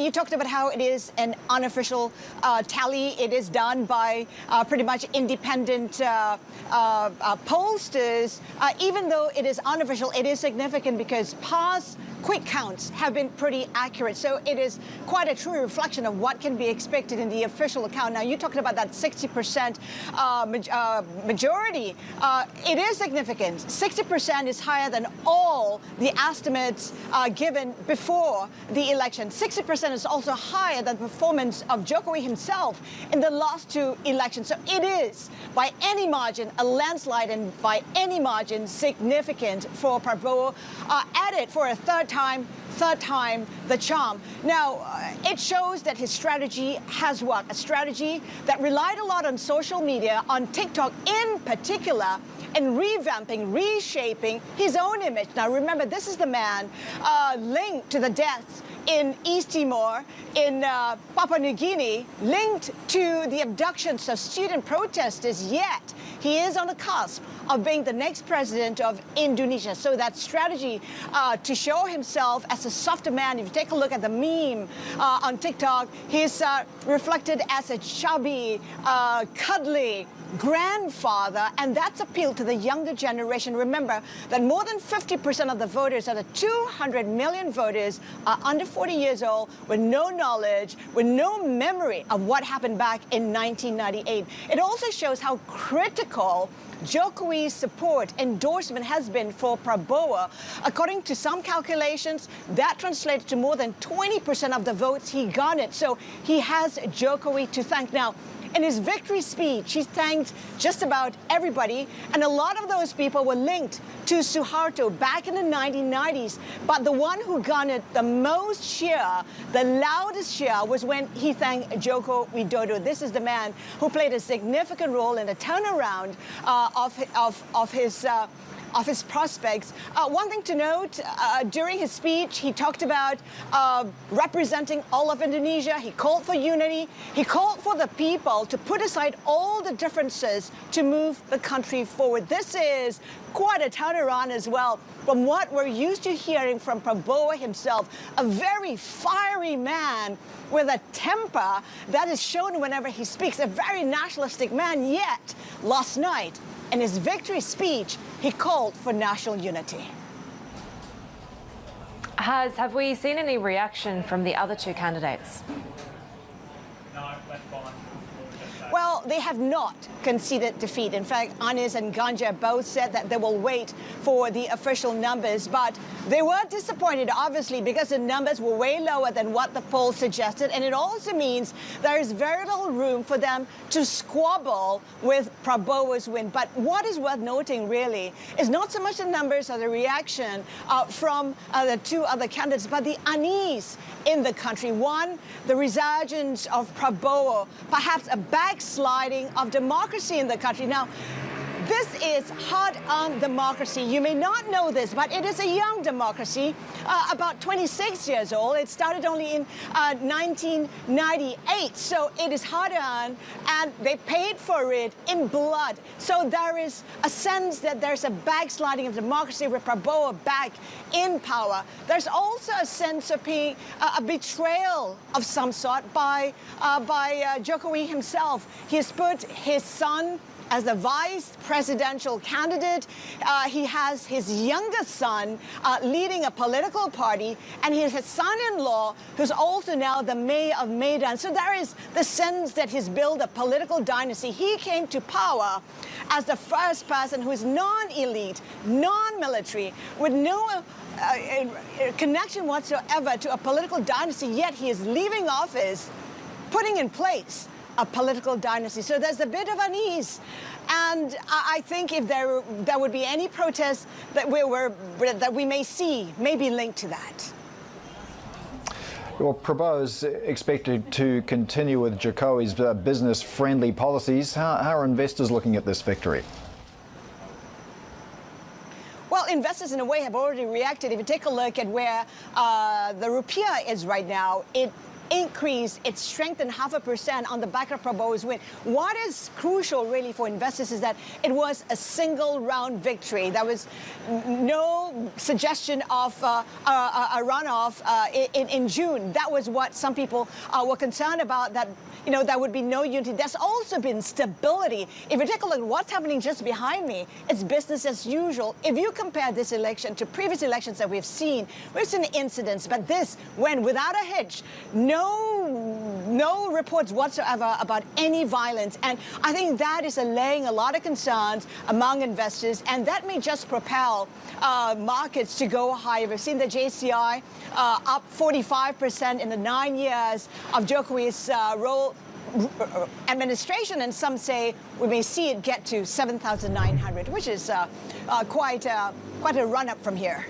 you talked about how it is an unofficial tally. It is done by pretty much independent pollsters. Even though it is unofficial, it is significant because past quick counts have been pretty accurate. So it is quite a true reflection of what can be expected in the official account. Now, you talked about that 60% majority. It is significant. 60% is higher than all the estimates given before the election. 60% is also higher than the performance of Jokowi himself in the last two elections. So it is, by any margin, a landslide, and by any margin, significant for Prabowo. At it for a third time the charm. Now, it shows that his strategy has worked, a strategy that relied a lot on social media, on TikTok in particular, and revamping, reshaping his own image. Now, remember, this is the man linked to the deaths in East Timor, in Papua New Guinea, linked to the abductions of student protesters, yet he is on the cusp of being the next president of Indonesia. So that strategy to show himself as a softer man, if you take a look at the meme on TikTok, he's reflected as a chubby, cuddly grandfather, and that's appealed to the younger generation. Remember that more than 50% of the voters, out of 200 million voters, are under 40 years old, with no knowledge, with no memory of what happened back in 1998. It also shows how critical Jokowi's support, endorsement has been for Prabowo. According to some calculations, that translates to more than 20% of the votes he garnered. So he has Jokowi to thank. Now, in his victory speech, he thanked just about everybody, and a lot of those people were linked to Suharto back in the 1990s. But the one who garnered the most cheer, the loudest cheer, was when he thanked Joko Widodo. This is the man who played a significant role in the turnaround of his prospects. One thing to note, during his speech, he talked about representing all of Indonesia. He called for unity. He called for the people to put aside all the differences to move the country forward. This is quite a turnaround as well from what we're used to hearing from Prabowo himself, a very fiery man with a temper that is shown whenever he speaks, a very nationalistic man, yet last night, in his victory speech, he called for national unity. Have we seen any reaction from the other two candidates? No, that's fine. Well, they have not conceded defeat. In fact, Anies and Ganjar both said that they will wait for the official numbers, but they were disappointed, obviously, because the numbers were way lower than what the polls suggested, and it also means there is very little room for them to squabble with Prabowo's win. But what is worth noting, really, is not so much the numbers or the reaction from the two other candidates, but the unease in the country. One, the resurgence of Prabowo, perhaps a backsliding of democracy in the country. Now, this is hard-earned democracy. You may not know this, but it is a young democracy, about 26 years old. It started only in 1998, so it is hard-earned, and they paid for it in blood. So there is a sense that there's a backsliding of democracy with Prabowo back in power. There's also a sense of being a betrayal of some sort by Jokowi himself. He has put his son as the vice presidential candidate. He has his youngest son leading a political party, and he has his son-in-law who's also now the mayor of Medan. So there is the sense that he's built a political dynasty. He came to power as the first person who is non-elite, non-military, with no connection whatsoever to a political dynasty, yet he is leaving office, putting in place a political dynasty. So there's a bit of unease. And I think if there would be any protests that we may see, may be linked to that. Well, Prabowo is expected to continue with Jokowi's business-friendly policies. How are investors looking at this victory? Well, investors, in a way, have already reacted. If you take a look at where the rupiah is right now, it increased. It strengthened 0.5% on the back of Prabowo's win. What is crucial really for investors is that it was a single round victory. There was no suggestion of a runoff in June. That was what some people were concerned about, that there would be no unity. There's also been stability. If you take a look at what's happening just behind me, it's business as usual. If you compare this election to previous elections that we've seen incidents, but this went without a hitch. No reports whatsoever about any violence. And I think that is allaying a lot of concerns among investors, and that may just propel markets to go higher. We've seen the JCI up 45% in the 9 years of Jokowi's administration, and some say we may see it get to 7,900, which is quite a run-up from here.